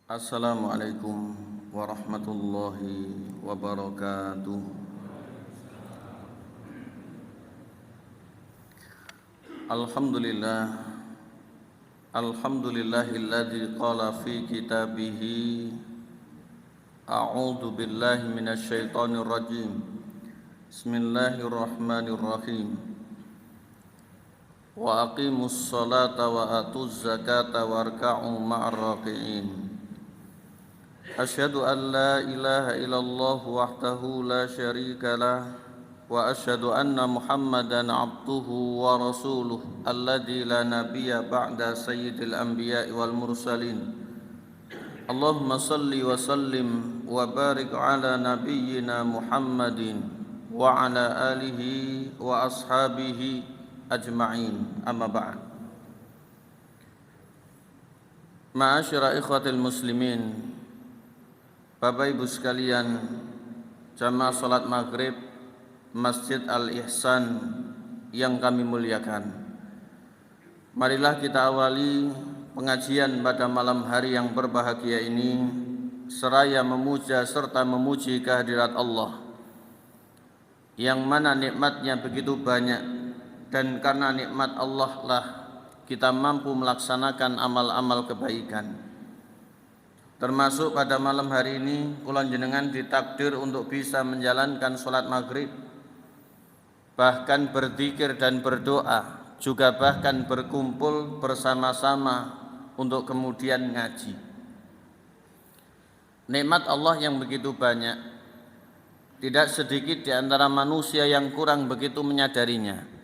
Assalamualaikum warahmatullahi wabarakatuh. Alhamdulillah, alhamdulillahilladzi qala fi kitabihi a'udzu billahi minasyaitonir rajim. Bismillahirrahmanirrahim. Wa aqimus salata wa atuz zakata warka'u ma'ar raki'in. Asyhadu an la ilaha illallah wahdahu la syarika lah wa asyhadu anna Muhammadan abduhu wa rasuluh alladzi la nabiyya ba'da sayyidil anbiya'i wal mursalin. Allahumma salli wa sallim wa barik ala nabiyyina Muhammadin wa ala alihi wa ashabihi ajma'in. Amma ba'd. Ma'asyara ikhwatil muslimin, Bapak Ibu sekalian, jamaah salat maghrib Masjid Al-Ihsan yang kami muliakan, marilah kita awali pengajian pada malam hari yang berbahagia ini seraya memuja serta memuji kehadirat Allah yang mana nikmatnya begitu banyak, dan karena nikmat Allah lah kita mampu melaksanakan amal-amal kebaikan. Termasuk pada malam hari ini kula jenengan ditakdir untuk bisa menjalankan sholat maghrib, bahkan berzikir dan berdoa, juga bahkan berkumpul bersama-sama untuk kemudian ngaji. Nikmat Allah yang begitu banyak, tidak sedikit di antara manusia yang kurang begitu menyadarinya.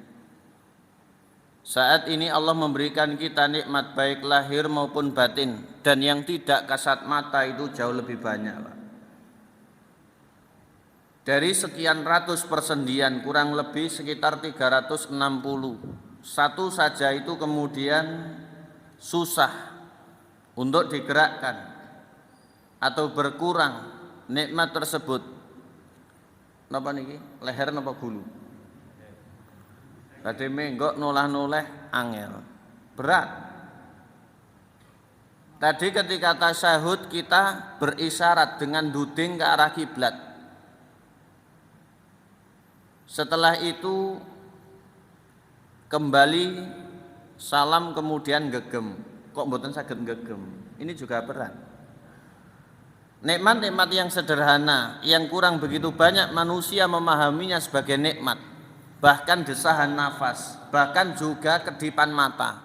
Saat ini Allah memberikan kita nikmat baik lahir maupun batin, dan yang tidak kasat mata itu jauh lebih banyak, Pak. Dari sekian ratus persendian kurang lebih sekitar 360. Satu saja itu kemudian susah untuk digerakkan atau berkurang nikmat tersebut. Napa niki? Leher napa gulu? Tadi menggok nolah-noleh angel, berat. Tadi ketika tasyahud kita berisyarat dengan duding ke arah kiblat. Setelah itu kembali salam kemudian gegem. Kok mboten saged gegem? Ini juga berat. Nikmat-nikmat yang sederhana yang kurang begitu banyak manusia memahaminya sebagai nikmat. Bahkan desahan nafas, bahkan juga kedipan mata,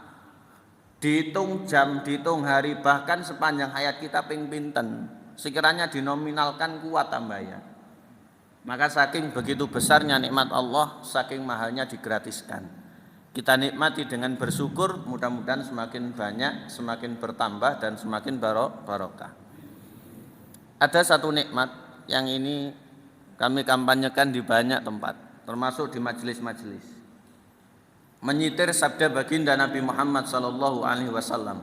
dihitung jam, dihitung hari, bahkan sepanjang hayat kita ping pinten, sekiranya dinominalkan kuat tambahnya. Maka saking begitu besarnya nikmat Allah, saking mahalnya digratiskan. Kita nikmati dengan bersyukur, mudah-mudahan semakin banyak, semakin bertambah, dan semakin barokah. Ada satu nikmat yang ini kami kampanyekan di banyak tempat, termasuk di majelis-majelis. Menyitir sabda baginda Nabi Muhammad SAW.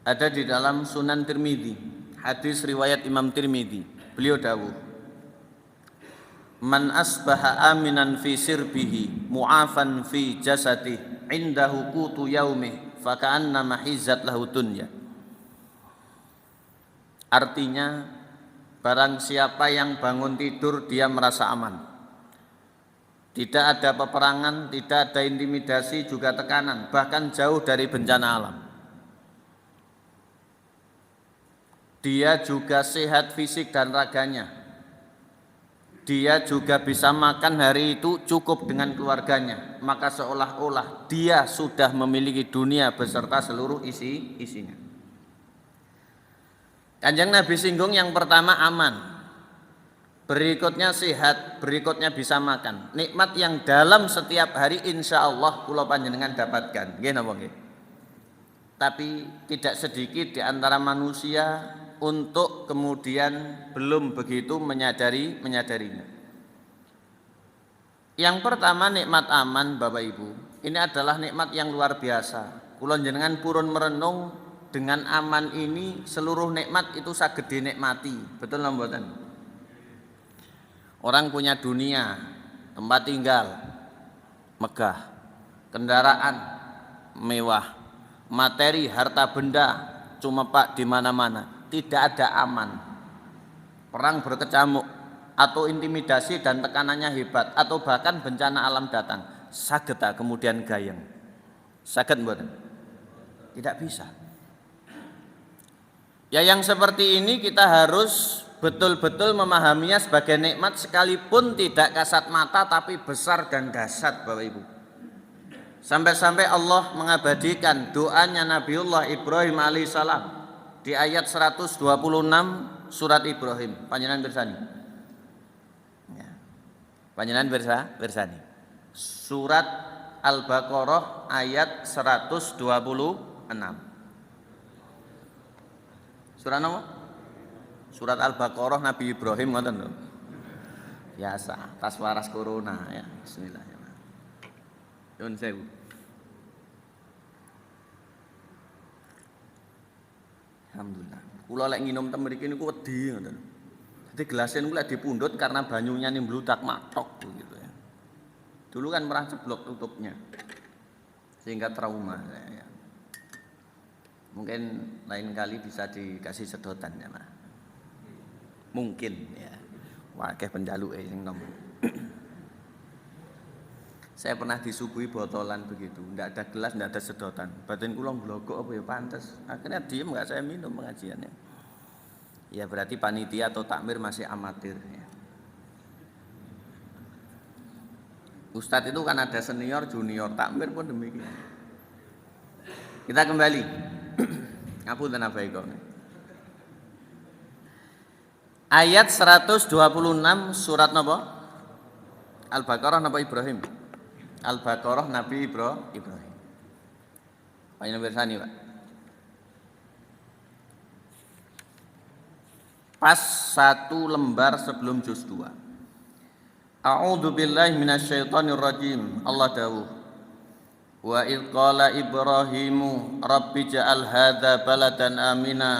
Ada di dalam Sunan Tirmidzi, hadis riwayat Imam Tirmidzi. Beliau dawuh, "Man asbaha aminan fi sirbihi, mu'afan fi jasadih, indahu qutu yaumih, faka'anna mahizat lahu dunya." Artinya, barang siapa yang bangun tidur dia merasa aman. Tidak ada peperangan, tidak ada intimidasi, juga tekanan, bahkan jauh dari bencana alam. Dia juga sehat fisik dan raganya. Dia juga bisa makan hari itu cukup dengan keluarganya. Maka seolah-olah dia sudah memiliki dunia beserta seluruh isinya. Kanjeng Nabi singgung yang pertama aman, berikutnya sehat, berikutnya bisa makan. Nikmat yang dalam setiap hari insya Allah kula panjenengan dapatkan. Nggih napa nggih? Tapi tidak sedikit di antara manusia untuk kemudian belum begitu menyadarinya. Yang pertama nikmat aman, Bapak Ibu. Ini adalah nikmat yang luar biasa. Kula jenengan purun merenung, dengan aman ini seluruh nikmat itu saged dinikmati. Betul napa mboten? Orang punya dunia, tempat tinggal megah, kendaraan mewah, materi harta benda cumepak di mana-mana, tidak ada aman. Perang berkecamuk atau intimidasi dan tekanannya hebat atau bahkan bencana alam datang, saged kemudian gayeng. Saged mboten? Tidak bisa. Ya yang seperti ini kita harus betul-betul memahaminya sebagai nikmat sekalipun tidak kasat mata tapi besar dan dahsyat Bapak Ibu. Sampai-sampai Allah mengabadikan doanya Nabiullah Ibrahim alaihissalam di ayat 126 surat Ibrahim. Panjenengan bersani. Ya. Panjenengan bersani. Surat Al-Baqarah ayat 126. Surat apa? Surat Al-Baqarah Nabi Ibrahim ngoten lho. Biasa, tas waras corona ya. Bismillahirrahmanirrahim. Yun sewu. Alhamdulillah. Kula lek nginum teng mriki niku wedi ngoten. Dadi gelasnya niku lek dipundhut karena banyunya nimbludak matok gitu ya. Dulu kan pernah ceblok tutupnya. Sehingga trauma ya. Mungkin lain kali bisa dikasih sedotan ya, Mas. Mungkin ya. Wakeh penjaluke sing nom. Saya pernah disuguhi botolan begitu, ndak ada gelas, ndak ada sedotan. Batin kula glogok apa ya pantes. Akhirnya diem enggak saya minum pengajiannya. Ya berarti panitia atau takmir masih amatir ya. Ustadz itu kan ada senior, junior, takmir pun demikian. Kita kembali. Ngapunten apa iku? Ayat 126 surat napa? Al-Baqarah napa Ibrahim? Al-Baqarah Nabi Ibrahim. Panjenengan bersani, Pak. Pas satu lembar sebelum juz 2. A'udzu billahi minasyaitonir rajim. Allah dawuh. Wa idh qala Ibrahimu rabbi ja'al hadza baladan amina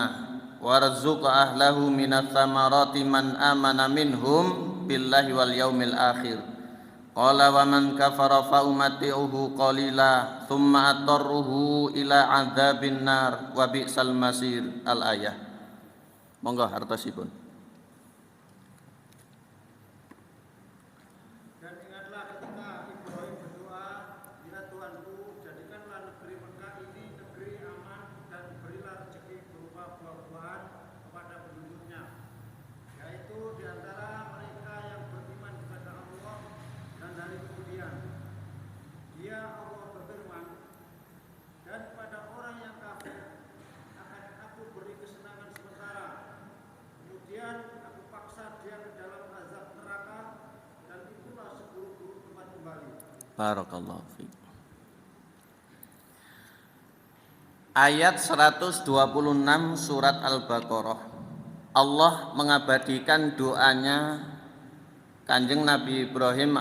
warzuq ahlahu minats tsamarati man amana minhum billahi wal yaumil akhir. Qala wa man kafara fa umati'uhu qalila thumma atarruhu ila adzabin nar wa bi'sal masir. Al-ayah. Monggo hartosipun. Barakallahu fiik. Ayat 126 surat Al-Baqarah. Allah mengabadikan doanya Kanjeng Nabi Ibrahim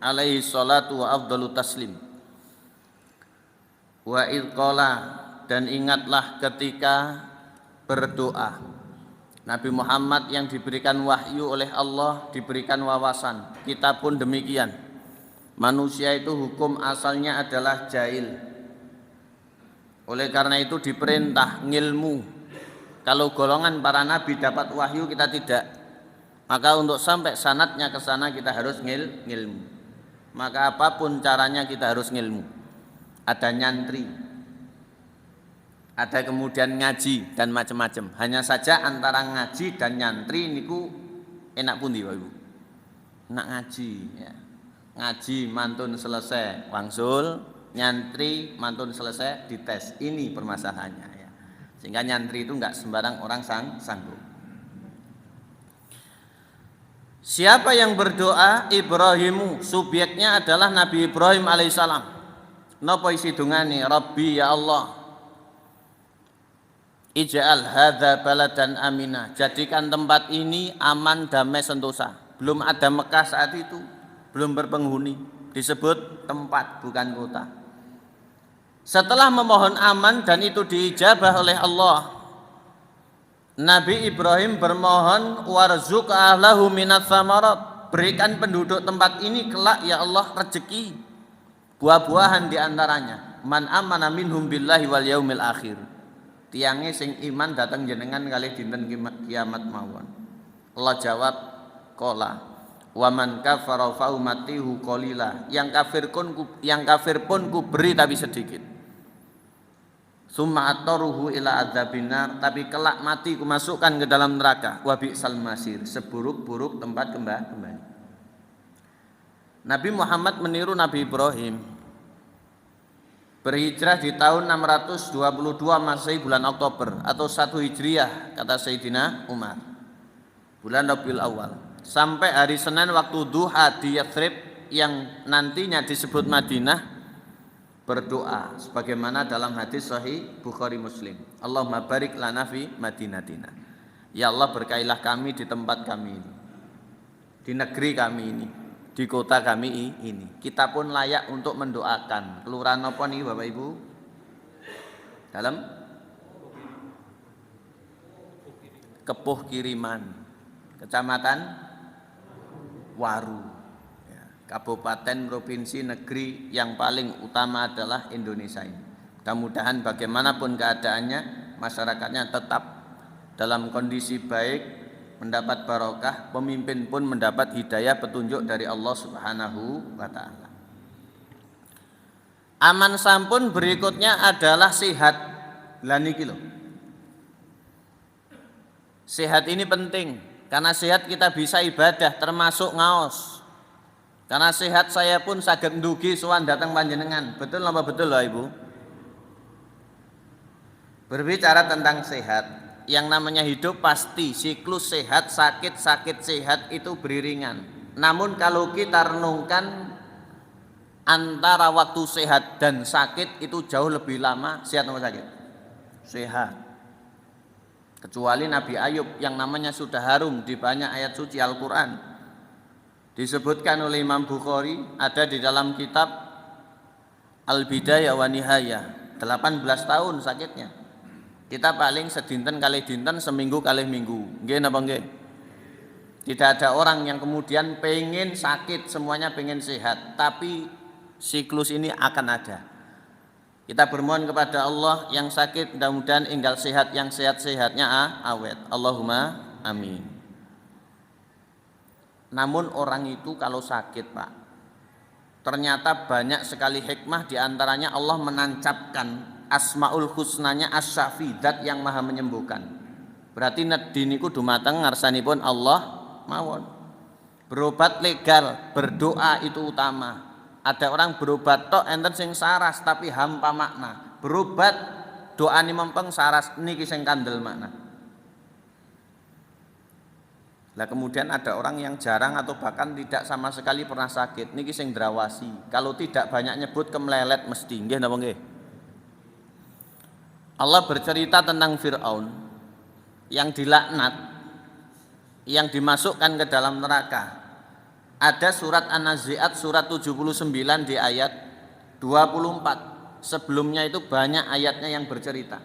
alaihi salatu wa afdalu taslim. Wa idh qala, dan ingatlah ketika berdoa. Nabi Muhammad yang diberikan wahyu oleh Allah, diberikan wawasan. Kita pun demikian. Manusia itu hukum asalnya adalah jahil. Oleh karena itu diperintah ngilmu. Kalau golongan para nabi dapat wahyu, kita tidak. Maka untuk sampai sanadnya ke sana kita harus ngilmu. Maka apapun caranya kita harus ngilmu. Ada nyantri, ada kemudian ngaji dan macam-macam. Hanya saja antara ngaji dan nyantri niku enak pundi Bapak Ibu? Enak ngaji ya. Ngaji mantun selesai wangsul, nyantri mantun selesai dites. Ini permasalahannya ya. Sehingga nyantri itu enggak sembarang orang sanggup. Siapa yang berdoa? Ibrahimu, subyeknya adalah Nabi Ibrahim alaihissalam. Napa isi dungane? Rabbi ya Allah, ij'al hadza baladan amina, jadikan tempat ini aman, damai, sentosa. Belum ada Mekah saat itu, belum berpenghuni, disebut tempat bukan kota. Setelah memohon aman dan itu diijabah oleh Allah, Nabi Ibrahim bermohon warzuq ahlahu minats tsamarat, berikan penduduk tempat ini kelak ya Allah rezeki, buah-buahan diantaranya. Man amana minhum billahi wal yaumil akhir. tiange sing iman datang jenengan kalih dinten kiamat mawon. Allah jawab, qala wa man kafara fa umatihu qalila. Yang kafir pun ku beri tapi sedikit. Summa attaruhu ila adzabinar, tapi kelak mati ku masukkan ke dalam neraka. Wa bi'sal masir, seburuk-buruk tempat kembali. Nabi Muhammad meniru Nabi Ibrahim. Berhijrah di tahun 622 Masehi bulan Oktober atau 1 Hijriah kata Sayyidina Umar. Bulan Rabiul Awal. Sampai hari Senin waktu duha di Yathrib yang nantinya disebut Madinah, berdoa sebagaimana dalam hadis sahih Bukhari Muslim. Allahumma barik lana fi madinatina. Ya Allah, berkailah kami di tempat kami ini, di negeri kami ini, di kota kami ini. Kita pun layak untuk mendoakan. Kelurahan apa nih Bapak Ibu? Dalam Kepuh Kiriman, Kecamatan Waru. Kabupaten, provinsi, negeri yang paling utama adalah Indonesia ini. Mudah-mudahan bagaimanapun keadaannya, masyarakatnya tetap dalam kondisi baik, mendapat barokah, pemimpin pun mendapat hidayah petunjuk dari Allah Subhanahu wa ta'ala. Aman sampun berikutnya adalah sehat. Lah niki lho. Sehat ini penting, karena sehat kita bisa ibadah termasuk ngaos. Karena sehat saya pun saged ndugi sowan datang panjenengan. Betul apa betul lah Ibu? Berbicara tentang sehat, yang namanya hidup pasti siklus sehat, sakit sehat itu beriringan. Namun kalau kita renungkan antara waktu sehat dan sakit itu jauh lebih lama sehat atau sakit? Sehat. Kecuali Nabi Ayub yang namanya sudah harum di banyak ayat suci Al-Quran. Disebutkan oleh Imam Bukhari, ada di dalam kitab Al-Bidayah wa Nihayah, 18 tahun sakitnya. Kita paling sedinten kali dinten, seminggu kali minggu. Nggih napa nggih? Tidak ada orang yang kemudian pengen sakit, semuanya pengen sehat, tapi siklus ini akan ada. Kita bermohon kepada Allah yang sakit mudah-mudahan enggal sehat, yang sehat-sehatnya awet. Allahumma amin. Namun orang itu kalau sakit Pak, ternyata banyak sekali hikmah, diantaranya Allah menancapkan asmaul husnanya as-syafi, zat yang maha menyembuhkan. Berarti nedhi niku dumateng ngarsanipun Allah mawon. Berobat legal, berdoa itu utama. Ada orang berobat tok enten sing saras tapi hampa makna. Berobat doani mempeng saras niki sing kandel makna. Lah kemudian ada orang yang jarang atau bahkan tidak sama sekali pernah sakit, niki sing drawasi. Kalau tidak banyak nyebut kemlelet mesti. Nggih napa nggih? Allah bercerita tentang Fir'aun yang dilaknat, yang dimasukkan ke dalam neraka. Ada surat An-Nazi'at surat 79 di ayat 24. Sebelumnya itu banyak ayatnya yang bercerita.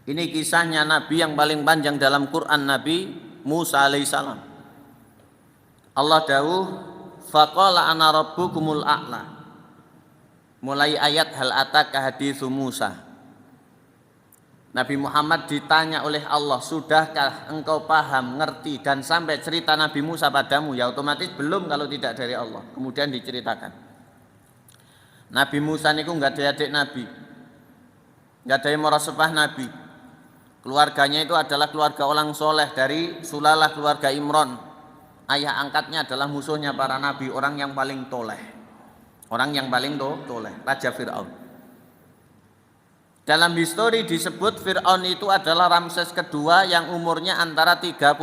Ini kisahnya Nabi yang paling panjang dalam Quran, Nabi Musa alaihissalam. Allah dawuh, faqala ana rabbukumul a'la. Mulai ayat hal ataka haditsu Musa. Nabi Muhammad ditanya oleh Allah, sudahkah engkau paham, ngerti dan sampai cerita Nabi Musa padamu? Ya otomatis belum kalau tidak dari Allah. Kemudian diceritakan. Nabi Musa niku enggak ada adik Nabi, enggak ada yang merasepah Nabi. Keluarganya itu adalah keluarga orang soleh dari sulalah keluarga Imron. Ayah angkatnya adalah musuhnya para nabi, orang yang paling toleh. Orang yang paling toleh, Raja Fir'aun. Dalam histori disebut Fir'aun itu adalah Ramses kedua yang umurnya antara 35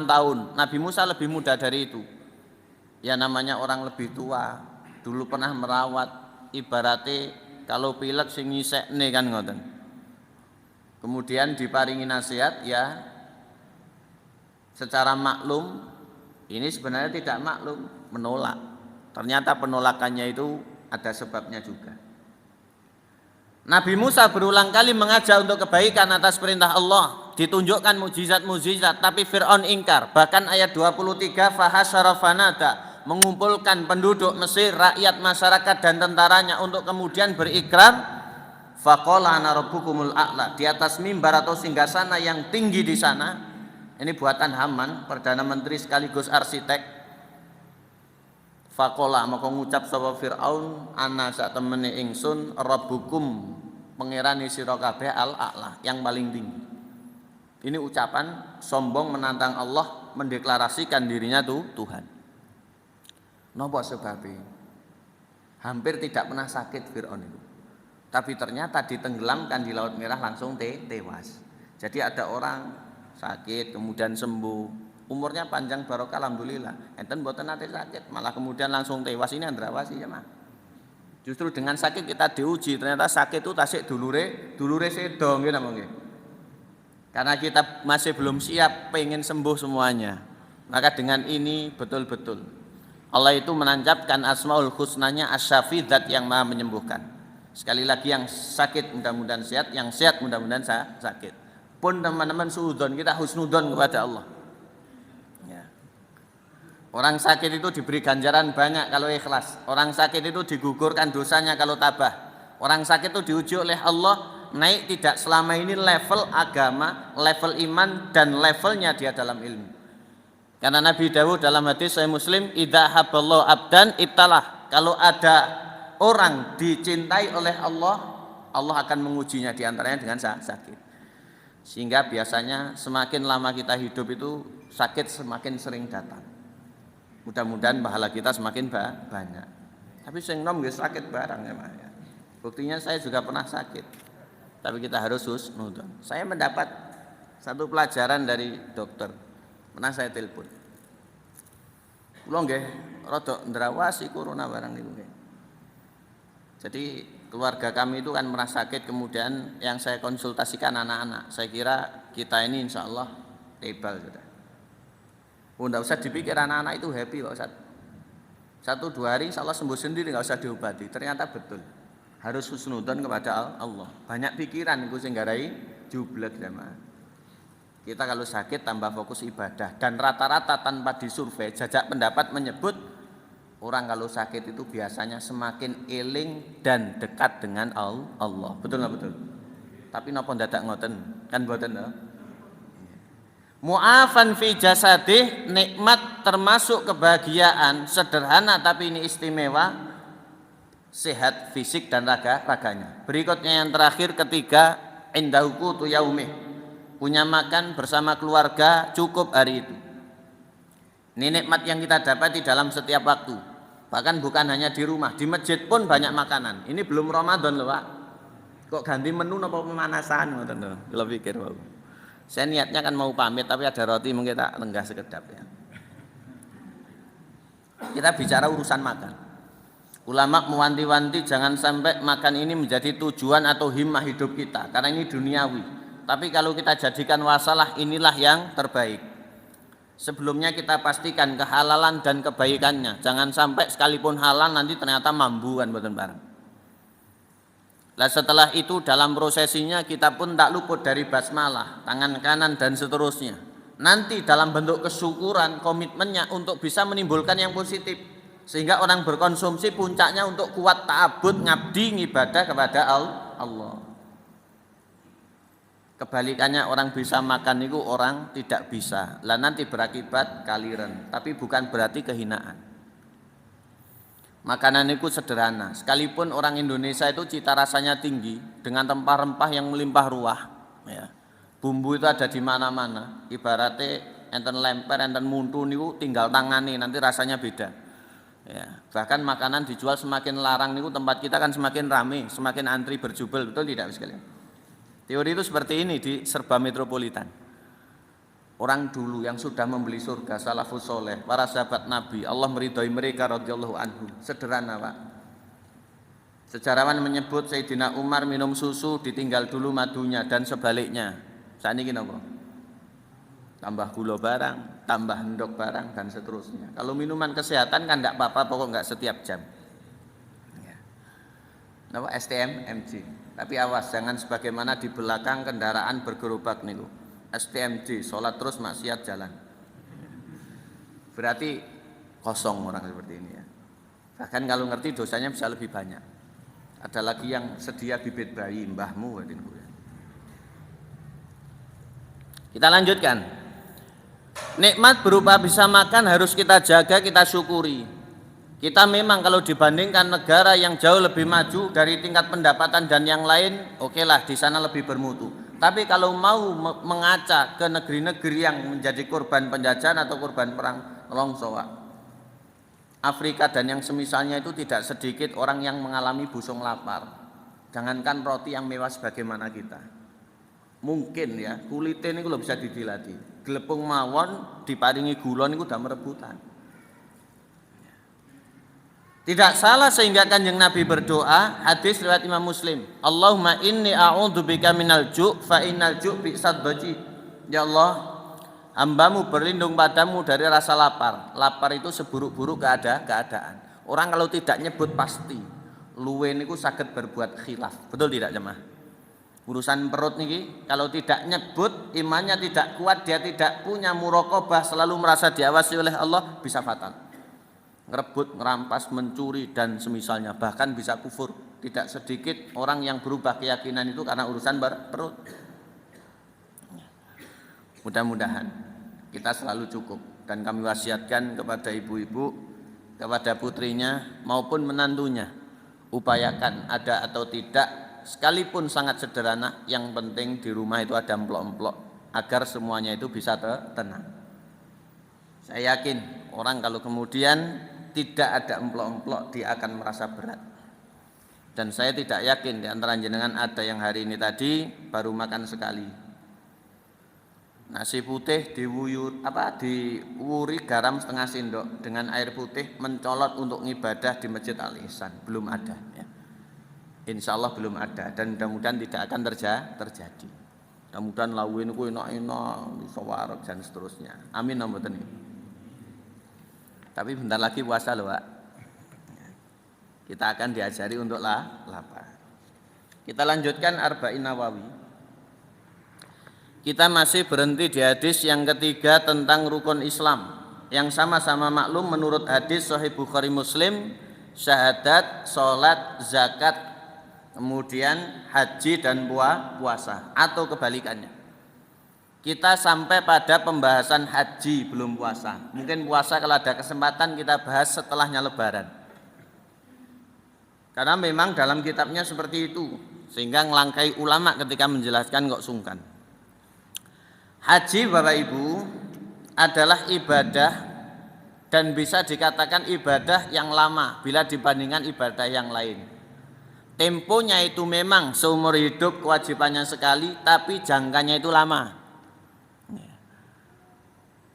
tahun. Nabi Musa lebih muda dari itu. Ya namanya orang lebih tua, dulu pernah merawat, ibaratnya kalau pilek sing nyisekne kan ngoten. Kemudian diparingi nasihat, ya secara maklum, ini sebenarnya tidak maklum, menolak. Ternyata penolakannya itu ada sebabnya juga. Nabi Musa berulang kali mengajak untuk kebaikan atas perintah Allah, ditunjukkan mukjizat-mukjizat, tapi Fir'aun ingkar. Bahkan ayat 23, fahasyara fanada, mengumpulkan penduduk Mesir, rakyat, masyarakat dan tentaranya untuk kemudian berikrar Faqala ana rabbukumul a'la, di atas mimbar atau singgasana yang tinggi di sana. Ini buatan Haman, perdana menteri sekaligus arsitek. Faqala maka ngucap sapa Firaun, ana sak temene ingsun rabbukum, pangerane sira kabeh al-a'la, yang paling tinggi. Ini ucapan sombong menantang Allah, mendeklarasikan dirinya tuh Tuhan. Napa sebabnya? Hampir tidak pernah sakit Firaun itu. Tapi ternyata ditenggelamkan di Laut Merah langsung tewas. Jadi ada orang sakit kemudian sembuh, umurnya panjang barokah alhamdulillah. Enten mboten nate sakit, malah kemudian langsung tewas, ini andrawasi ya mah. Justru dengan sakit kita diuji, ternyata sakit itu tasik dulure sedo nggih napa nggih. Karena kita masih belum siap pengen sembuh semuanya. Maka dengan ini betul-betul Allah itu menancapkan asmaul husnanya asy-syafi, zat yang maha menyembuhkan. Sekali lagi, yang sakit mudah-mudahan sehat, yang sehat mudah-mudahan sakit. Pun teman-teman suudzon, kita husnudzon kepada Allah. Ya. Orang sakit itu diberi ganjaran banyak kalau ikhlas. Orang sakit itu digugurkan dosanya kalau tabah. Orang sakit itu diuji oleh Allah naik tidak selama ini level agama, level iman, dan levelnya dia dalam ilmu. Karena Nabi Dawud dalam hadis Sahih Muslim, idza haballahu abdan ibtalah. Kalau ada orang dicintai oleh Allah, Allah akan mengujinya, diantaranya dengan sakit. Sehingga biasanya semakin lama kita hidup itu sakit semakin sering datang. Mudah-mudahan pahala kita semakin banyak. Tapi sing nom nggih sakit barang ya Mas. Buktinya saya juga pernah sakit. Tapi kita harus husnudzon. Saya mendapat satu pelajaran dari dokter. Pernah saya telepon. Kula nggih rada ndrawasi corona barang niku nggih. Jadi keluarga kami itu kan merasa sakit, kemudian yang saya konsultasikan anak-anak. Saya kira kita ini insya Allah tebal sudah. Nggak usah dipikir, anak-anak itu happy kok Ustaz. 1-2 hari insya Allah sembuh sendiri, nggak usah diobati. Ternyata betul. Harus husnudzon kepada Allah. Banyak pikiran itu sing garai jublek jamaah. Kita kalau sakit tambah fokus ibadah, dan rata-rata tanpa disurvei jajak pendapat menyebut orang kalau sakit itu biasanya semakin eling dan dekat dengan Allah. Betul nggak betul? Tapi napa ndadak ngoten? Kan mboten to? Mu'afan fi jasadih, nikmat termasuk kebahagiaan sederhana tapi ini istimewa, sehat fisik dan raganya. Berikutnya yang terakhir, ketiga, indahuku tu yaumih, punya makan bersama keluarga cukup hari itu. Ini nikmat yang kita dapat di dalam setiap waktu. Bahkan bukan hanya di rumah, di masjid pun banyak makanan. Ini belum Ramadan loh Pak. Kok ganti menu napa pemanasan ngoten lho. Kula pikir Pak. Saya niatnya kan mau pamit, tapi ada roti mungkin tak lenggah sekedap ya. Kita bicara urusan makan. Ulama mewanti-wanti jangan sampai makan ini menjadi tujuan atau himmah hidup kita, karena ini duniawi. Tapi kalau kita jadikan wasalah, inilah yang terbaik. Sebelumnya kita pastikan kehalalan dan kebaikannya. Jangan sampai sekalipun halal nanti ternyata mambu kan mboten bareng. Lah setelah itu dalam prosesinya kita pun tak luput dari basmalah, tangan kanan dan seterusnya. Nanti dalam bentuk kesyukuran, komitmennya untuk bisa menimbulkan yang positif. Sehingga orang berkonsumsi puncaknya untuk kuat ta'abud, ngabdi, ngibadah kepada Allah. Kebalikannya orang bisa makan itu orang tidak bisa. Lah nanti berakibat kaliren, tapi bukan berarti kehinaan. Makanan itu sederhana. Sekalipun orang Indonesia itu cita rasanya tinggi dengan rempah-rempah yang melimpah ruah, ya. Bumbu itu ada di mana-mana. Ibaratnya enten lemper, enten muntu niku tinggal tangani nanti rasanya beda. Ya, bahkan makanan dijual semakin larang niku tempat kita kan semakin rame, semakin antri berjubel, betul tidak sekalian? Teori itu seperti ini di serba metropolitan. Orang dulu yang sudah membeli surga, salafus soleh, para sahabat Nabi, Allah meridhoi mereka radhiyallahu anhu. Sederhana Pak. Sejarawan menyebut Sayyidina Umar minum susu ditinggal dulu madunya dan sebaliknya. Saat ini napa? Tambah gula barang, tambah endok barang dan seterusnya. Kalau minuman kesehatan kan enggak apa-apa, pokok enggak setiap jam. Napa STM, MG. Tapi awas jangan sebagaimana di belakang kendaraan bergerobak niku. STMJ, sholat terus maksiat jalan. Berarti kosong orang seperti ini ya. Bahkan kalau ngerti dosanya bisa lebih banyak. Ada lagi yang sedia bibit bayi mbahmu. Kita lanjutkan. Nikmat berupa bisa makan harus kita jaga, kita syukuri. Kita memang kalau dibandingkan negara yang jauh lebih maju dari tingkat pendapatan dan yang lain, okelah di sana lebih bermutu. Tapi kalau mau mengaca ke negeri-negeri yang menjadi korban penjajahan atau korban perang, longsor, Afrika dan yang semisalnya itu tidak sedikit orang yang mengalami busung lapar. Jangankan roti yang mewah sebagaimana kita. Mungkin ya kulitnya ini kalau bisa didilati. Gelepung mawon diparingi gula niku udah merebutan. Tidak salah sehingga Kanjeng Nabi berdoa, hadis riwayat Imam Muslim, Allahumma inni a'udzubika minal ju' fa innal ju' bi'sad baji. Ya Allah, hambamu berlindung padamu dari rasa lapar. Lapar itu seburuk-buruk keadaan. Orang kalau tidak nyebut pasti luwe niku saged berbuat khilaf. Betul tidak jemaah? Urusan perut niki kalau tidak nyebut, imannya tidak kuat, dia tidak punya muraqabah, selalu merasa diawasi oleh Allah, bisa fatal. Ngerebut, ngerampas, mencuri dan semisalnya, bahkan bisa kufur. Tidak sedikit orang yang berubah keyakinan itu karena urusan perut. Mudah-mudahan kita selalu cukup, dan kami wasiatkan kepada ibu-ibu, kepada putrinya maupun menantunya, upayakan ada atau tidak, sekalipun sangat sederhana, yang penting di rumah itu ada emplok-emplok agar semuanya itu bisa tenang. Saya yakin orang kalau kemudian tidak ada emplok-emplok, dia akan merasa berat. Dan saya tidak yakin di antara jenengan ada yang hari ini tadi baru makan sekali. Nasi putih diwuri garam setengah sendok dengan air putih, mencolot untuk ngibadah di Masjid Al Ihsan. Belum ada ya. Insya Allah belum ada, dan mudah-mudahan tidak akan terjadi. Mudah-mudahan lawin ku enak-enak, bisa wareg dan seterusnya. Amin mboten niki. Tapi bentar lagi puasa loh Pak. Kita akan diajari untuk lapar. Kita lanjutkan Arba'in Nawawi. Kita masih berhenti di hadis yang ketiga tentang rukun Islam, yang sama-sama maklum menurut hadis Sahih Bukhari Muslim, syahadat, sholat, zakat, kemudian haji dan puasa, atau kebalikannya. Kita sampai pada pembahasan haji belum puasa. Mungkin puasa kalau ada kesempatan kita bahas setelahnya lebaran. Karena memang dalam kitabnya seperti itu, sehingga ngelangkai ulama ketika menjelaskan kok sungkan. Haji Bapak Ibu adalah ibadah dan bisa dikatakan ibadah yang lama bila dibandingkan ibadah yang lain. Temponya itu memang seumur hidup kewajibannya sekali, tapi jangkanya itu lama.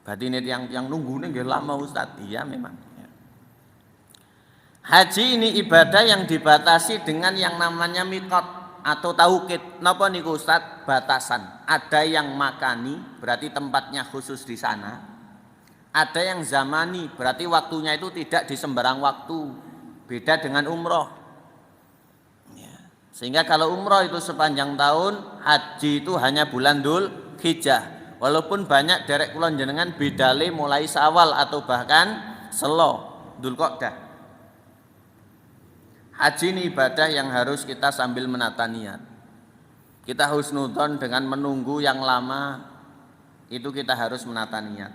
Berarti ini yang nunggu nggih lama Ustaz. Iya memang. Haji ini ibadah yang dibatasi dengan yang namanya miqat atau tauqid. Napa niku Ustaz? Batasan. Ada yang makani, berarti tempatnya khusus di sana. Ada yang zamani, berarti waktunya itu tidak di sembarang waktu. Beda dengan umroh. Sehingga kalau umroh itu sepanjang tahun, haji itu hanya bulan Dzul Hijjah. Walaupun banyak derek kulon jenengan bidale mulai Syawal atau bahkan Selo, Dzulqa'dah. Haji ini ibadah yang harus kita sambil menata niat. Kita husnudzon dengan menunggu yang lama, itu kita harus menata niat.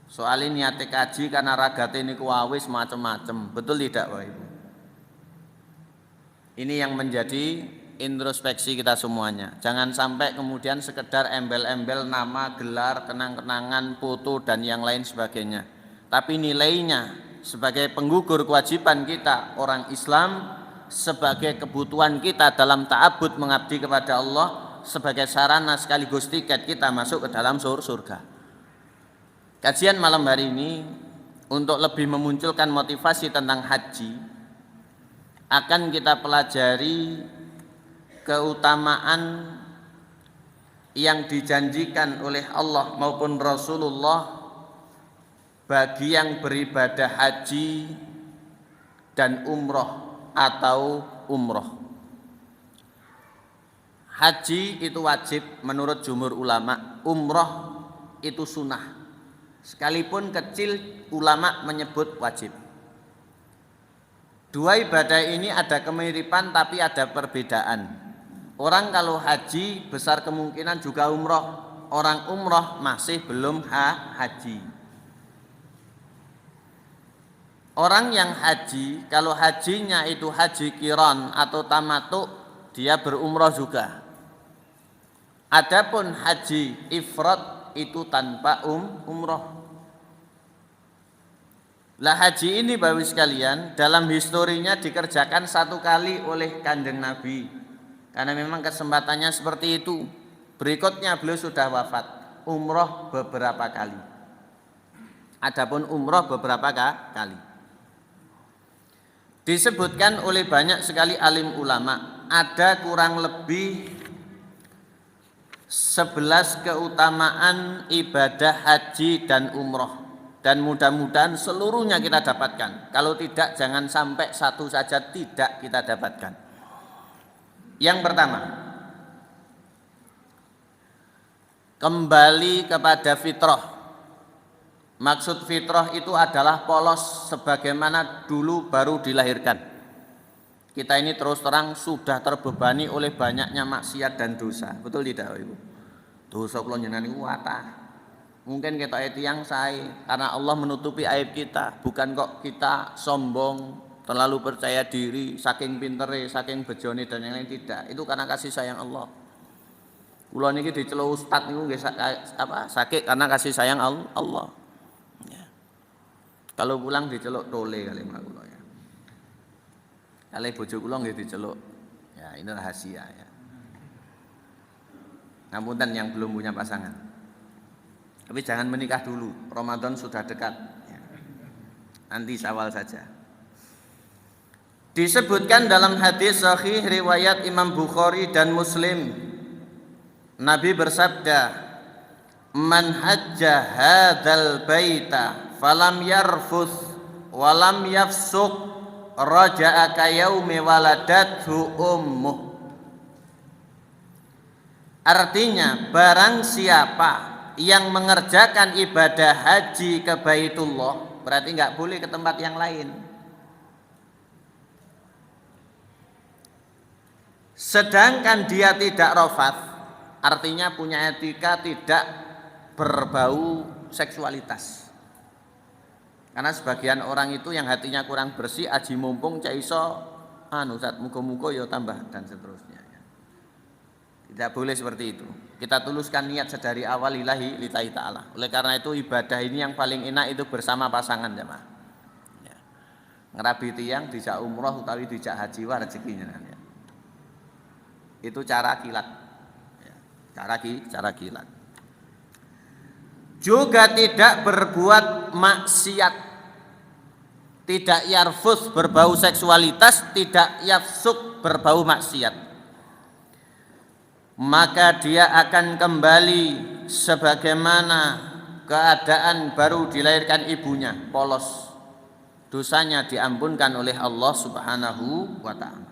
Soalnya niate kaji karena ragate niku awis macam-macam. Betul tidak Bapak Ibu? Ini yang menjadi introspeksi kita semuanya. Jangan sampai kemudian sekedar embel-embel nama, gelar, kenang-kenangan, foto dan yang lain sebagainya. Tapi nilainya sebagai penggugur kewajiban kita orang Islam, sebagai kebutuhan kita dalam ta'abbud mengabdi kepada Allah, sebagai sarana sekaligus tiket kita masuk ke dalam surga. Kajian malam hari ini untuk lebih memunculkan motivasi tentang haji, akan kita pelajari keutamaan yang dijanjikan oleh Allah maupun Rasulullah bagi yang beribadah haji dan umroh atau umroh. Haji itu wajib menurut jumhur ulama, umroh itu sunnah. Sekalipun kecil ulama menyebut wajib. Dua ibadah ini ada kemiripan tapi ada perbedaan. Orang kalau haji besar kemungkinan juga umroh. Orang umroh masih belum haji. Orang yang haji, kalau hajinya itu haji qiran atau tamattu, dia berumroh juga. Adapun haji ifrad itu tanpa umroh. Lah haji ini Bapak sekalian dalam historinya dikerjakan satu kali oleh Kanjeng Nabi. Karena memang kesempatannya seperti itu. Berikutnya beliau sudah wafat, umroh beberapa kali. Adapun umroh beberapa kali. Disebutkan oleh banyak sekali alim ulama, ada kurang lebih 11 keutamaan ibadah haji dan umroh. Dan mudah-mudahan seluruhnya kita dapatkan. Kalau tidak jangan sampai satu saja tidak kita dapatkan. Yang pertama, kembali kepada fitrah. Maksud fitrah itu adalah polos sebagaimana dulu baru dilahirkan. Kita ini terus terang sudah terbebani oleh banyaknya maksiat dan dosa. Betul tidak Ibu? Dosa kula njenengan niku kathah. Mungkin kita yang sae karena Allah menutupi aib kita, bukan kok kita sombong, terlalu percaya diri, saking pintere, saking bejone dan yang lain, tidak. Itu karena kasih sayang Allah. Kula niki diceluk ustaz niku nggih sakit karena kasih sayang Allah. Ya. Kalau pulang diceluk tole kali kula ya. Kali bojo kula nggih diceluk. Ya, ini rahasia ya. Ngapunten yang belum punya pasangan. Tapi jangan menikah dulu, Ramadan sudah dekat ya. Nanti Syawal saja. Disebutkan dalam hadis sahih riwayat Imam Bukhari dan Muslim, Nabi bersabda, "Man hajja hadzal baita falam yarfuth walam yafsuq raja'a ka yaumi waladathu ummuh." Artinya, barang siapa yang mengerjakan ibadah haji ke Baitullah, berarti nggak boleh ke tempat yang lain. Sedangkan dia tidak rafath, artinya punya etika tidak berbau seksualitas. Karena sebagian orang itu yang hatinya kurang bersih, aji mumpung cak iso Ustaz muga-muga ya tambah dan seterusnya. Tidak boleh seperti itu. Kita tuluskan niat sedari awal lillahi ta'ala. Oleh karena itu ibadah ini yang paling enak itu bersama pasangan jemaah. Ya. Ngerabi tiang dijak umroh utawi dijak haji wa rezekinya ya. Itu cara kilat. Ya. Cara kilat. Juga tidak berbuat maksiat. Tidak yarfus berbau seksualitas, tidak yafsuk berbau maksiat. Maka dia akan kembali sebagaimana keadaan baru dilahirkan ibunya, polos. Dosanya diampunkan oleh Allah Subhanahu wa ta'ala.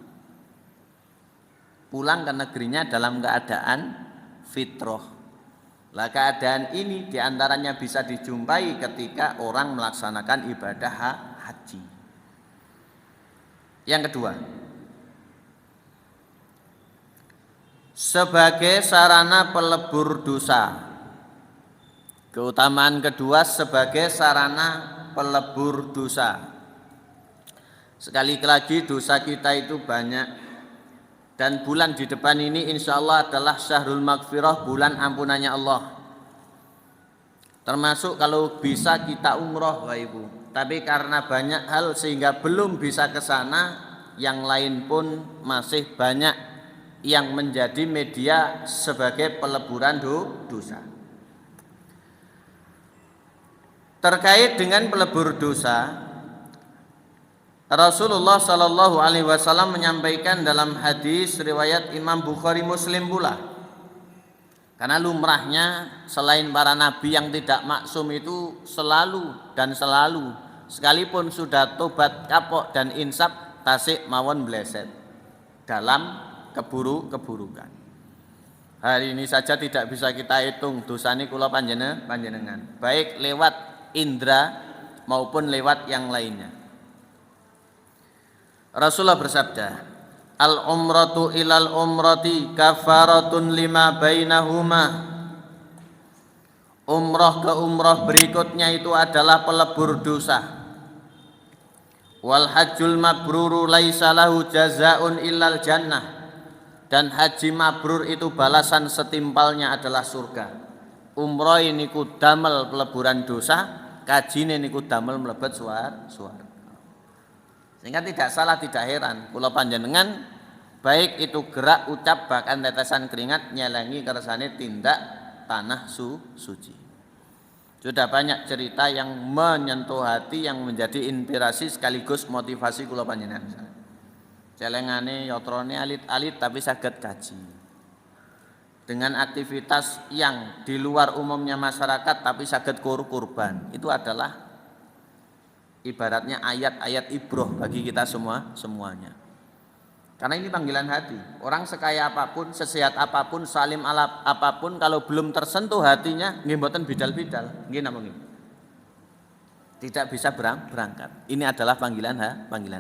Pulang ke negerinya dalam keadaan fitrah. Lah keadaan ini diantaranya bisa dijumpai ketika orang melaksanakan ibadah haji. Yang kedua, sebagai sarana pelebur dosa. Keutamaan kedua sebagai sarana pelebur dosa. Sekali lagi dosa kita itu banyak. Dan bulan di depan ini insya Allah adalah syahrul maghfirah, bulan ampunannya Allah. Termasuk kalau bisa kita umroh Bapak Ibu. Tapi karena banyak hal sehingga belum bisa ke sana, yang lain pun masih banyak yang menjadi media sebagai peleburan dosa. Terkait dengan pelebur dosa, Rasulullah Shallallahu Alaihi Wasallam menyampaikan dalam hadis riwayat Imam Bukhari Muslim pula. Karena lumrahnya selain para nabi yang tidak maksum itu selalu sekalipun sudah tobat kapok dan insaf tasik mawon bleset dalam keburukan. Hari ini saja tidak bisa kita hitung dosane kula panjenengan, baik lewat indra maupun lewat yang lainnya. Rasulullah bersabda, al-umratu ilal umrati kafaratun lima bainahuma. Umrah ke umrah berikutnya itu adalah pelebur dosa. Wal hajjul mabruru laisa lahu jazaun illal jannah. Dan haji mabrur itu balasan setimpalnya adalah surga. Umrah ini ku damel peleburan dosa, kajine niku damel mlebet swarga. Sehingga tidak salah, tidak heran kula panjenengan baik itu gerak, ucap, bahkan tetesan keringat nyelengi kersane tindak tanah suci. Sudah banyak cerita yang menyentuh hati, yang menjadi inspirasi sekaligus motivasi kula panjenengan. Celengane yotrone alit-alit tapi saged kaji. Dengan aktivitas yang di luar umumnya masyarakat tapi saged kurban. Itu adalah ibaratnya ayat-ayat ibroh bagi kita semuanya. Karena ini panggilan hati. Orang sekaya apapun, sesehat apapun, salim alap apapun, kalau belum tersentuh hatinya, nggih mboten bidal-bidal. Nggih napa nggih? Tidak bisa berangkat. Ini adalah panggilan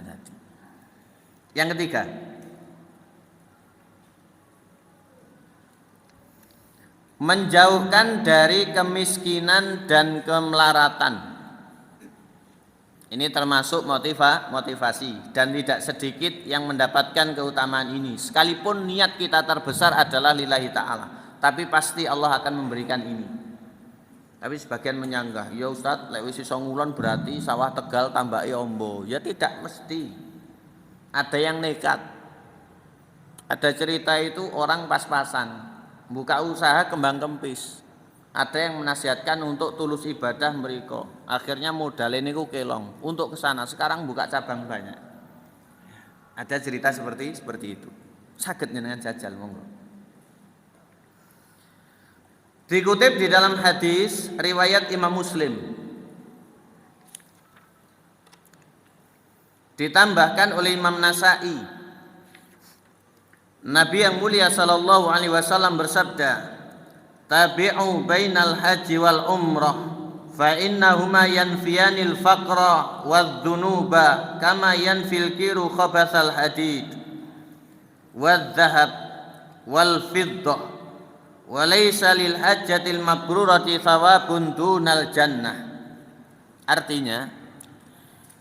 hati. Yang ketiga, menjauhkan dari kemiskinan dan kemelaratan. Ini termasuk motivasi, dan tidak sedikit yang mendapatkan keutamaan ini. Sekalipun niat kita terbesar adalah lillahi ta'ala, tapi pasti Allah akan memberikan ini. Tapi sebagian menyanggah, ya Ustadz, lek wis iso ngulon berarti sawah Tegal tambaki ombo. Ya tidak mesti. Ada yang nekat. Ada cerita itu orang pas-pasan buka usaha kembang kempis. Ada yang menasihatkan untuk tulus ibadah mereka. Akhirnya modalnya niku kelong untuk ke sana. Sekarang buka cabang banyak. Ada cerita seperti itu. Saged njenengan jajal monggo. Dikutip di dalam hadis riwayat Imam Muslim. Ditambahkan oleh Imam Nasa'i, Nabi yang mulia sallallahu alaihi wasallam bersabda, tabi'u bainal haji wal umrah fa innahuma yanfiyanil faqra wadh-dhunuba kama yanfil kiru khabathal hadid wadh-dhahab wal fiddah wa laysa lil hajjatil mabrurati thawabun dunal jannah. Artinya,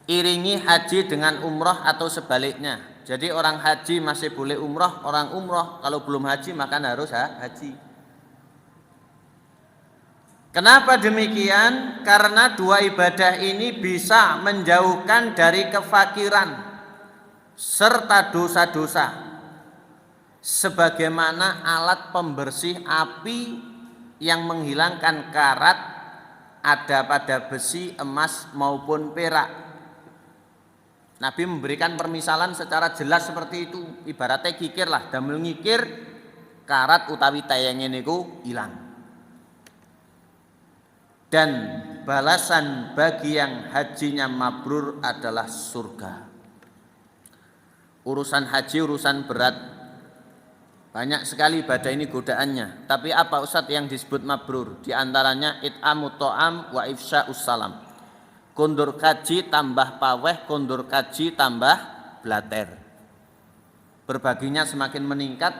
iringi haji dengan umroh atau sebaliknya. Jadi orang haji masih boleh umroh, orang umroh kalau belum haji maka harus haji. Kenapa demikian? Karena dua ibadah ini bisa menjauhkan dari kefakiran serta dosa-dosa, sebagaimana alat pembersih api yang menghilangkan karat ada pada besi, emas maupun perak. Nabi memberikan permisalan secara jelas seperti itu. Ibaratnya kikir lah, damel ngikir karat utawi tayenge niku hilang. Dan balasan bagi yang hajinya mabrur adalah surga. Urusan haji urusan berat. Banyak sekali ibadah ini godaannya. Tapi apa Ustadz yang disebut mabrur? Di antaranya it'amut ta'am wa ifsya'us salam. Kondur kaji tambah paweh, kondur kaji tambah blater. Berbaginya semakin meningkat,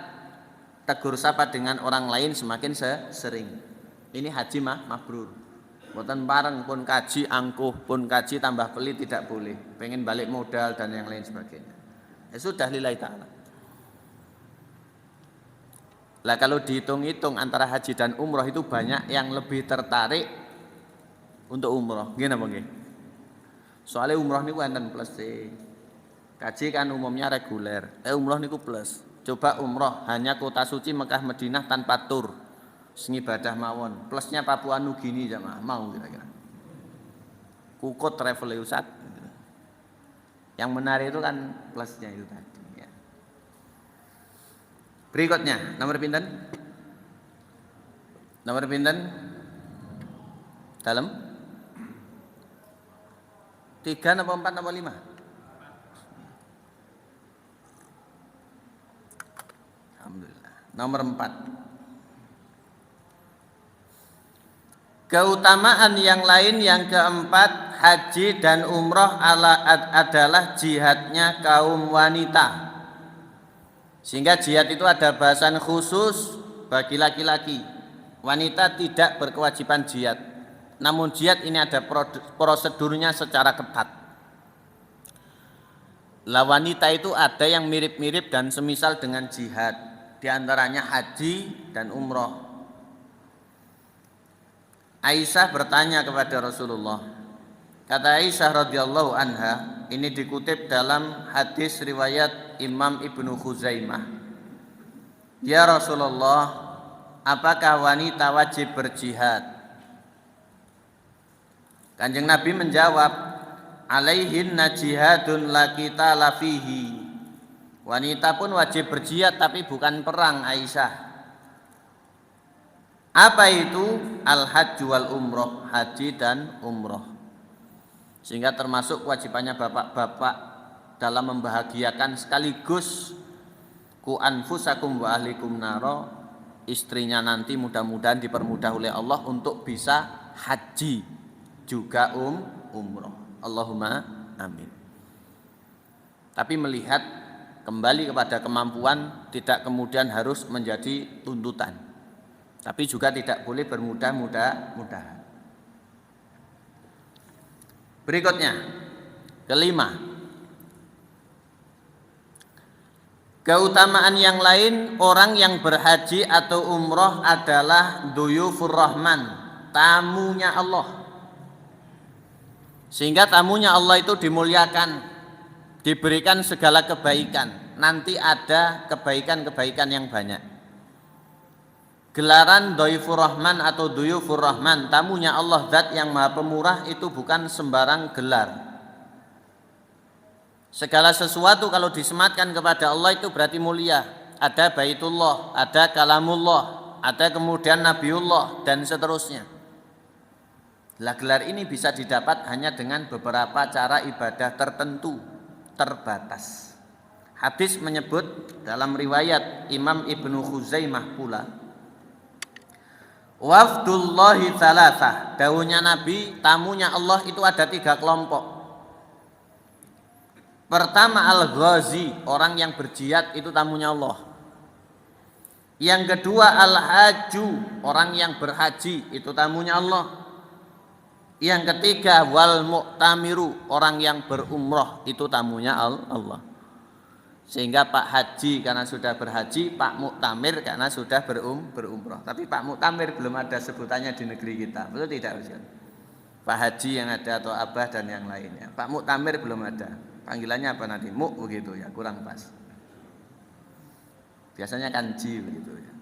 tegur sapa dengan orang lain semakin sering. Ini haji mabrur. Boten bareng pun kaji angkuh, pun kaji tambah pelit tidak boleh. Pengen balik modal dan yang lain sebagainya. Ya sudah lillahi ta'ala. Lah kalau dihitung-hitung antara haji dan umroh itu banyak yang lebih tertarik untuk umroh. Gimana nggih? Soalnya umroh niku enten plus sih. Kaji kan umumnya reguler. Umroh niku plus. Coba umroh hanya kota suci Mekah Madinah tanpa tur. Sing ibadah mawon. Plusnya Papua Nugini jamaah mau kira-kira. Kukut travel Ustaz. Yang menarik itu kan plusnya itu tadi ya. Berikutnya, nomor pinten? Nomor pinten? Dalam? 3 apa 4 apa 5? Alhamdulillah. Nomor 4. Keutamaan yang lain yang keempat, haji dan umroh adalah jihadnya kaum wanita. Sehingga jihad itu ada bahasan khusus bagi laki-laki. Wanita tidak berkewajiban jihad. Namun jihad ini ada prosedurnya secara ketat. Lah wanita itu ada yang mirip-mirip dan semisal dengan jihad. Di antaranya haji dan umroh. Aisyah bertanya kepada Rasulullah. Kata Aisyah radhiyallahu anha, ini dikutip dalam hadis riwayat Imam Ibnu Khuzaimah. Ya Rasulullah, apakah wanita wajib berjihad? Kanjeng Nabi menjawab, alaihinna jihadun la qitala fihi. Wanita pun wajib berjihad tapi bukan perang, Aisyah. Apa itu? Al-hajj wal umroh, haji dan umroh. Sehingga termasuk kewajibannya bapak-bapak dalam membahagiakan sekaligus ku anfusakum wa ahlikum naro, istrinya nanti mudah-mudahan dipermudah oleh Allah untuk bisa haji juga umroh. Allahumma amin. Tapi melihat kembali kepada kemampuan, tidak kemudian harus menjadi tuntutan. Tapi juga tidak boleh bermudah-mudahan. Berikutnya, kelima, keutamaan yang lain orang yang berhaji atau umroh adalah duyufur rahman, tamunya Allah. Sehingga tamunya Allah itu dimuliakan, diberikan segala kebaikan. Nanti ada kebaikan-kebaikan yang banyak. Gelaran Dhaifur Rahman atau Duyufur Rahman, tamunya Allah Zat yang Maha Pemurah, itu bukan sembarang gelar. Segala sesuatu kalau disematkan kepada Allah itu berarti mulia. Ada Baitullah, ada Kalamullah, ada kemudian Nabiullah dan seterusnya. Lah gelar ini bisa didapat hanya dengan beberapa cara ibadah tertentu, terbatas. Hadis menyebut dalam riwayat Imam Ibnu Khuzaimah pula, wafdullahi tsalatsa, dawuhnya Nabi, tamunya Allah itu ada 3 kelompok. Pertama al-ghazi, orang yang berjihad itu tamunya Allah. Yang kedua al-haju, orang yang berhaji itu tamunya Allah. Yang ketiga wal mu'tamiru, orang yang berumrah itu tamunya Allah. Sehingga Pak Haji karena sudah berhaji, Pak Muktamir karena sudah berumrah. Tapi Pak Muktamir belum ada sebutannya di negeri kita, betul tidak Ustaz? Pak Haji yang ada atau Abah dan yang lainnya. Pak Muktamir belum ada. Panggilannya apa nanti? Muk begitu ya, kurang pas. Biasanya kan Ji begitu ya.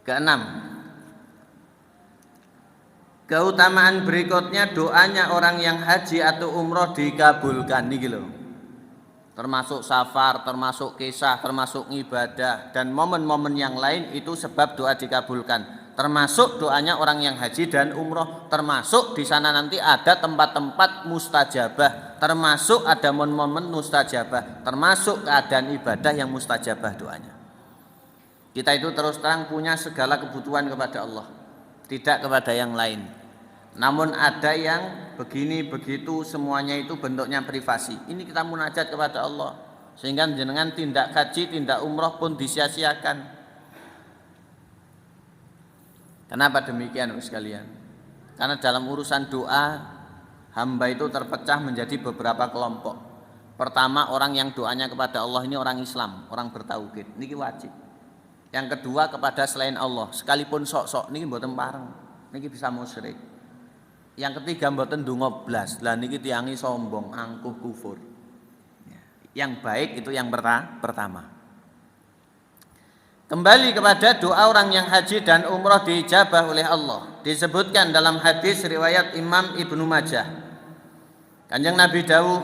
Keenam, keutamaan berikutnya doanya orang yang haji atau umroh dikabulkan nih gitu. Termasuk safar, termasuk kisah, termasuk ibadah dan momen-momen yang lain itu sebab doa dikabulkan. Termasuk doanya orang yang haji dan umroh, termasuk di sana nanti ada tempat-tempat mustajabah, termasuk ada momen-momen mustajabah, termasuk keadaan ibadah yang mustajabah doanya. Kita itu terus terang punya segala kebutuhan kepada Allah, tidak kepada yang lain. Namun ada yang begini begitu semuanya itu bentuknya privasi. Ini kita munajat kepada Allah sehingga jenengan tindak haji, tindak umroh pun disia-siakan. Kenapa demikian sekalian? Karena dalam urusan doa hamba itu terpecah menjadi beberapa kelompok. Pertama orang yang doanya kepada Allah ini orang Islam, orang bertauhid, niki wajib. Yang kedua kepada selain Allah, sekalipun sok-sok niki mboten pareng, niki bisa musyrik. Yang ketiga mboten ndonga blas. Lah niki tiangi sombong, angkuh kufur. Yang baik itu yang pertama. Kembali kepada doa orang yang haji dan umroh diijabah oleh Allah. Disebutkan dalam hadis riwayat Imam Ibnu Majah. Kanjeng Nabi dawuh,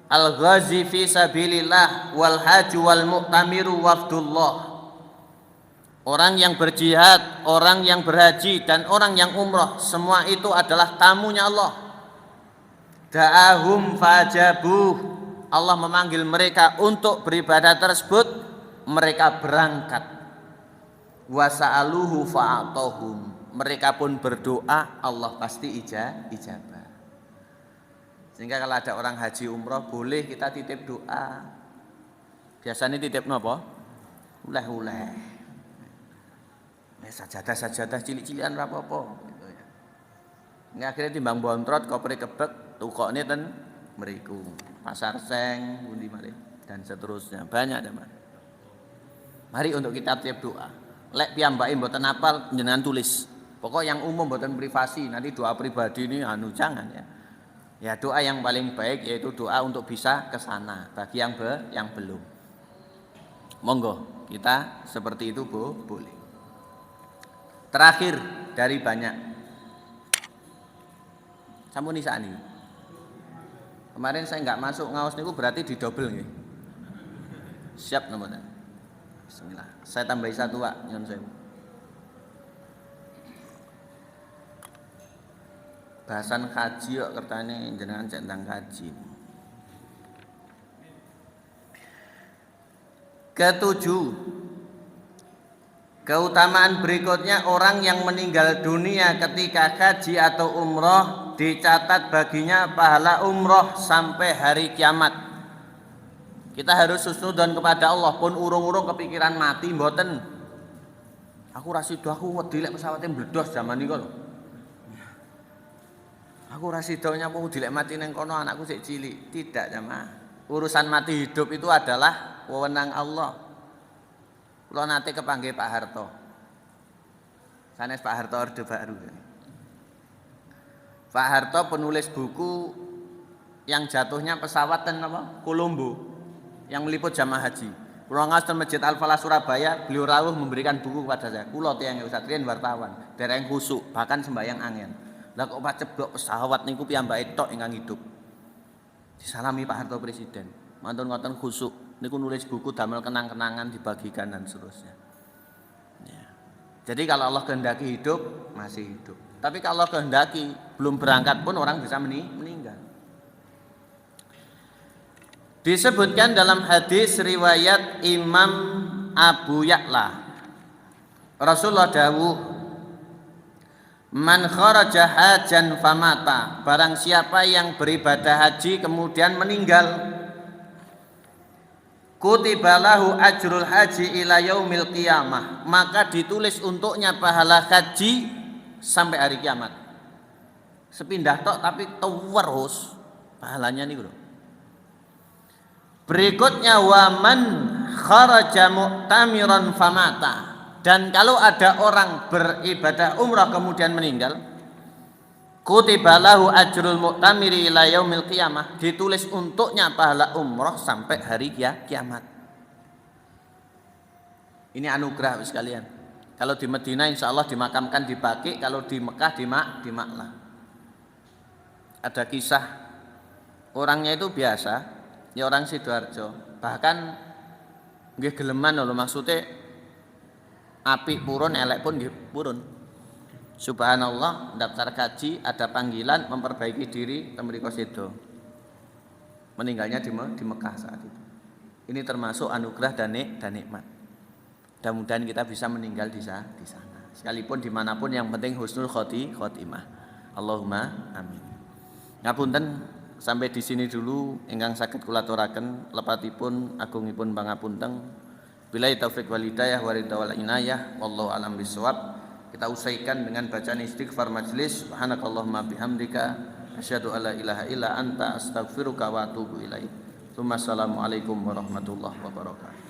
al-ghazi fi sabilillah wal haju wal mu'tamiru wafdullah. Orang yang berjihad, orang yang berhaji, dan orang yang umroh, semua itu adalah tamunya Allah. Da'ahum fajabuh. Allah memanggil mereka untuk beribadah tersebut, mereka berangkat. Wasa'aluhu fa'atohum. mereka pun berdoa, Allah pasti ijabah. Sehingga kalau ada orang haji umroh boleh kita titip doa. Biasanya titip napa? Uleh-uleh. Sajadah-sajadah cilik-cilikan ora apa-apa gitu ya. Nggak akhirnya timbang bontrot kopre kebek tukokne ten mriku. Pasar Seng, pundi malih dan seterusnya. Banyak teman. Mari untuk kita titip doa. Lek piyambake mboten hafal jenengan tulis. Pokok yang umum mboten privasi, nanti doa pribadi ini jangan ya. Ya doa yang paling baik yaitu doa untuk bisa ke sana bagi yang belum. Monggo kita seperti itu boleh. Terakhir dari banyak. Sampun isani. Kemarin saya nggak masuk ngaos niku berarti didobel nggih. Siap nomornya. Bismillah. Saya tambahi satu Pak, nyuwun sewu. Bahasan kaji kok kertane jenengan cek tentang kaji. Ketujuh, keutamaan berikutnya orang yang meninggal dunia ketika haji atau umroh dicatat baginya pahala umroh sampai hari kiamat. Kita harus husnudzon kepada Allah pun urung-urung kepikiran mati mboten. Aku ra sida aku wedi lek pesawate mbledos zaman niku lho. Aku ra sida nyapa dilek mati ning kono anakku sik cilik. Tidak, jamaah. Urusan mati hidup itu adalah wewenang Allah. Kula nate kepanggih Pak Harto. Sanes Pak Harto Orde Baru. Pak Harto penulis buku yang jatuhnya pesawat ten apa? Kolombo yang meliput jamaah haji. Kula ngaos ten Masjid Al Falah Surabaya, beliau rawuh memberikan buku kepada saya. Kula tiyang Ustaz Rian wartawan, dereng khusuk, bahkan sembahyang angin. Lah kok paceblok pesawat niku piyambake tok ingkang hidup. Disalami Pak Harto Presiden. Mantun ngoten khusuk. Niku nulis buku damel kenang-kenangan dibagikan dan seterusnya. Ya. Jadi kalau Allah kehendaki hidup, masih hidup. Tapi kalau kehendaki belum berangkat pun orang bisa meninggal. Disebutkan dalam hadis riwayat Imam Abu Ya'la. Rasulullah dawuh, "Man kharaja hajan famata." Barang siapa yang beribadah haji kemudian meninggal, kutiba lahu ajrul haji ila yaumil qiyamah, maka ditulis untuknya pahala haji sampai hari kiamat. Sepindah tok tapi terus pahalanya niku lho. Berikutnya waman kharaja mu'tamiran famata. Dan kalau ada orang beribadah umrah kemudian meninggal, kutiba lahu ajrul mu'tamiri ila yaumil qiyamah, ditulis untuknya pahala umrah sampai hari kiamat. Ini anugerah sekalian. Kalau di Madinah insya Allah dimakamkan di Baqi, kalau di Mekah di Ma'la. Ada kisah orangnya itu biasa, ya orang Sidoarjo, bahkan nggih geleman lho, maksudnya apik purun elek pun nggih purun. Subhanallah, daftar kaji ada panggilan memperbaiki diri temriko sedo. Meninggalnya di Mekah saat itu. Ini termasuk anugerah dan nikmat. Mudah-mudahan kita bisa meninggal di sana. Sekalipun dimanapun, yang penting husnul khotimah. Allahumma amin. Ngapunten. Sampai di sini dulu ingkang saged kula aturaken, lepatipun agungipun pangapunten. Billahi taufik wal hidayah wa ridha wal inayah wallahu alam bisawab. Kita usaikan dengan bacaan istighfar majelis. Subhanakallahumma bihamdika asyhadu alla ilaha illa anta astaghfiruka wa atubu ilaik. Assalamualaikum warahmatullahi wabarakatuh.